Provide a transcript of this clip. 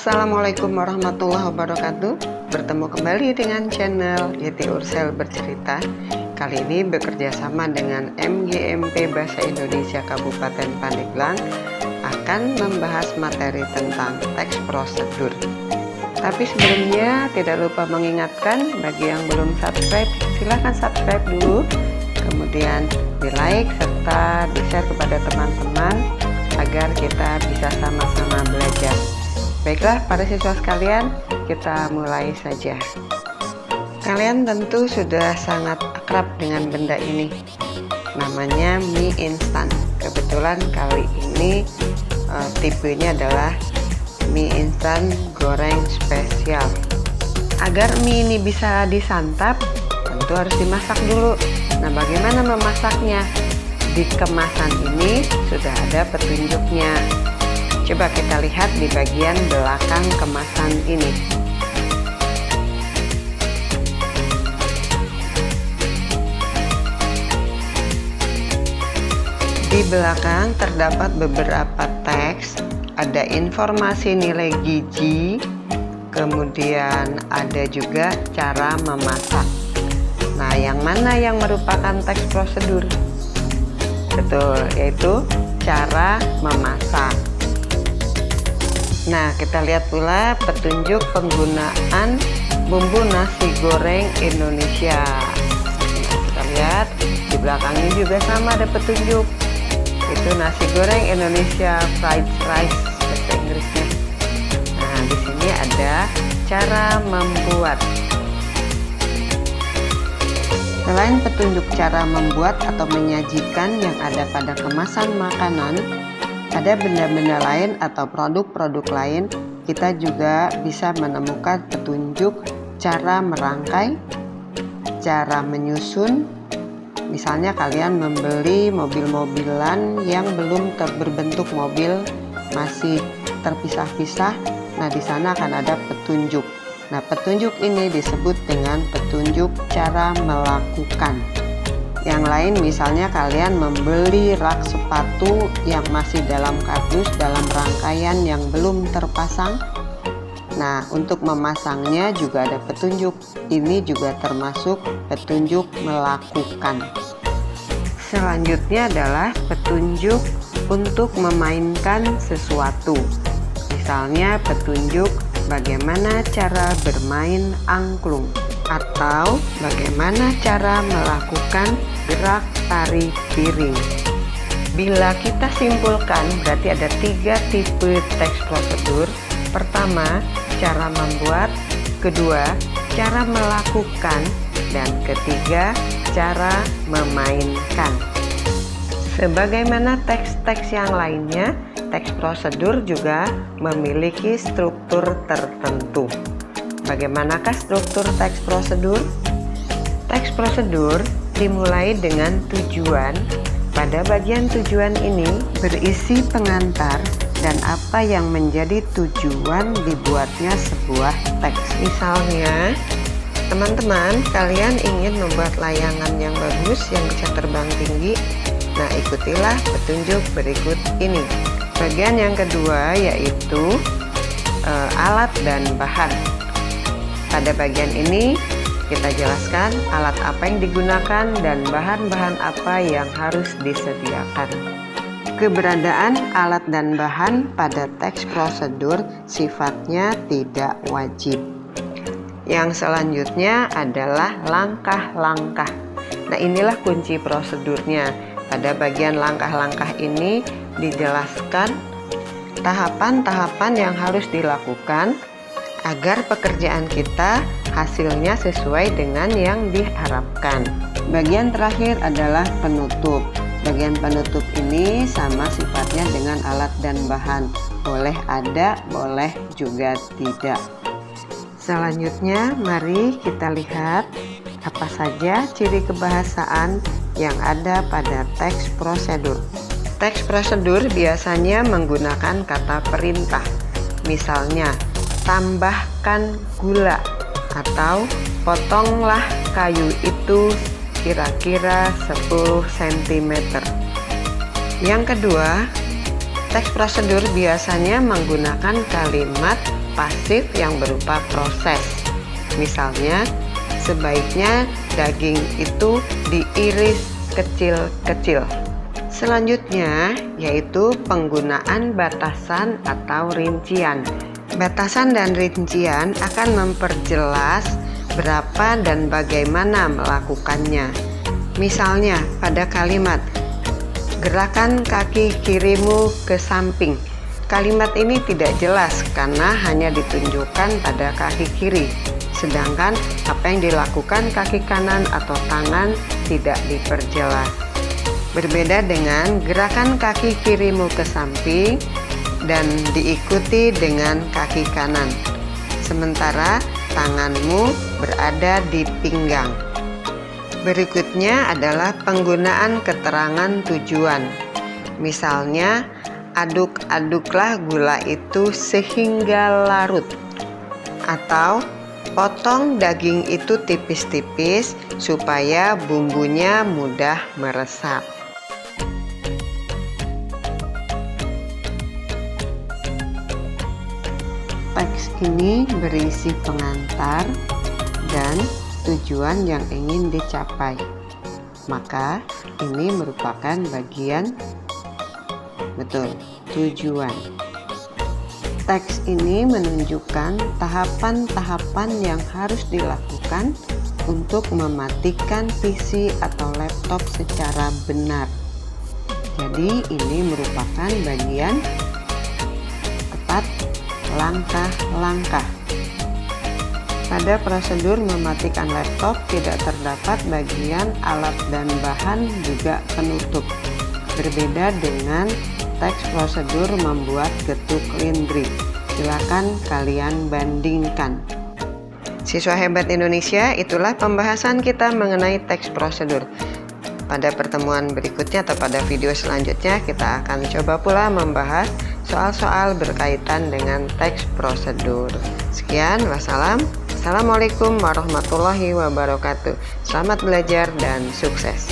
Assalamualaikum warahmatullahi wabarakatuh. Bertemu kembali dengan channel Yeti Ursel Bercerita. Kali ini bekerja sama dengan MGMP Bahasa Indonesia Kabupaten Pandeglang akan membahas materi tentang teks prosedur. Tapi sebelumnya tidak lupa mengingatkan bagi yang belum subscribe, silahkan subscribe dulu, kemudian di like serta di share kepada teman-teman agar kita bisa sama-sama belajar. Baiklah para siswa sekalian, kita mulai saja. Kalian tentu sudah sangat akrab dengan benda ini, namanya mie instan. Kebetulan kali ini tipenya adalah mie instan goreng spesial. Agar mie ini bisa disantap, tentu harus dimasak dulu. Nah, bagaimana memasaknya? Di kemasan ini sudah ada petunjuknya. Coba kita lihat di bagian belakang kemasan ini. Di belakang terdapat beberapa teks, ada informasi nilai gizi, kemudian ada juga cara memasak. Nah, yang mana yang merupakan teks prosedur? Betul, yaitu cara memasak. Nah, kita lihat pula petunjuk penggunaan bumbu nasi goreng Indonesia. Nah, kita lihat di belakangnya juga sama ada petunjuk. Itu nasi goreng Indonesia fried rice bahasa Inggrisnya. Nah, di sini ada cara membuat. Selain petunjuk cara membuat atau menyajikan yang ada pada kemasan makanan, ada benda-benda lain atau produk-produk lain, kita juga bisa menemukan petunjuk cara merangkai, cara menyusun. Misalnya kalian membeli mobil-mobilan yang belum berbentuk mobil, masih terpisah-pisah. Nah, di sana akan ada petunjuk. Nah, petunjuk ini disebut dengan petunjuk cara melakukan. Yang lain misalnya kalian membeli rak sepatu yang masih dalam kardus dalam rangkaian yang belum terpasang. Nah, untuk memasangnya juga ada petunjuk. Ini juga termasuk petunjuk melakukan. Selanjutnya adalah petunjuk untuk memainkan sesuatu. Misalnya petunjuk bagaimana cara bermain angklung atau bagaimana cara melakukan gerak tari piring. Bila kita simpulkan, berarti ada 3 tipe teks prosedur. Pertama, cara membuat, kedua, cara melakukan, dan ketiga, cara memainkan. Sebagaimana teks-teks yang lainnya, teks prosedur juga memiliki struktur tertentu. Bagaimanakah struktur teks prosedur? Teks prosedur dimulai dengan tujuan. Pada bagian tujuan ini berisi pengantar dan apa yang menjadi tujuan dibuatnya sebuah teks. Misalnya, teman-teman, kalian ingin membuat layangan yang bagus yang bisa terbang tinggi. Nah, ikutilah petunjuk berikut ini. Bagian yang kedua yaitu alat dan bahan. Pada bagian ini kita jelaskan alat apa yang digunakan dan bahan-bahan apa yang harus disediakan. Keberadaan alat dan bahan pada teks prosedur sifatnya tidak wajib. Yang selanjutnya adalah langkah-langkah. Nah, inilah kunci prosedurnya. Pada bagian langkah-langkah ini dijelaskan tahapan-tahapan yang harus dilakukan agar pekerjaan kita hasilnya sesuai dengan yang diharapkan. Bagian terakhir adalah penutup. Bagian penutup ini sama sifatnya dengan alat dan bahan. Boleh ada, boleh juga tidak. Selanjutnya, mari kita lihat apa saja ciri kebahasaan yang ada pada teks prosedur. Teks prosedur biasanya menggunakan kata perintah. Misalnya, tambahkan gula atau potonglah kayu itu kira-kira 10 cm. Yang kedua, teks prosedur biasanya menggunakan kalimat pasif yang berupa proses. Misalnya, sebaiknya daging itu diiris kecil-kecil. Selanjutnya yaitu penggunaan batasan atau rincian. Batasan dan rincian akan memperjelas berapa dan bagaimana melakukannya. Misalnya pada kalimat gerakan kaki kirimu ke samping. Kalimat ini tidak jelas karena hanya ditunjukkan pada kaki kiri. Sedangkan apa yang dilakukan kaki kanan atau tangan tidak diperjelas. Berbeda dengan gerakan kaki kirimu ke samping dan diikuti dengan kaki kanan. Sementara tanganmu berada di pinggang. Berikutnya adalah penggunaan keterangan tujuan. Misalnya, aduk-aduklah gula itu sehingga larut. Atau potong daging itu tipis-tipis supaya bumbunya mudah meresap. Teks ini berisi pengantar dan tujuan yang ingin dicapai. Maka ini merupakan bagian tujuan. Teks ini menunjukkan tahapan-tahapan yang harus dilakukan untuk mematikan PC atau laptop secara benar. Jadi ini merupakan bagian tepat langkah-langkah. Pada prosedur mematikan laptop tidak terdapat bagian alat dan bahan juga penutup. Berbeda dengan teks prosedur membuat getuk lindri. Silakan kalian bandingkan. Siswa hebat Indonesia, itulah pembahasan kita mengenai teks prosedur. Pada pertemuan berikutnya atau pada video selanjutnya kita akan coba pula membahas soal-soal berkaitan dengan teks prosedur. Sekian, wassalam. Assalamualaikum warahmatullahi wabarakatuh. Selamat belajar dan sukses.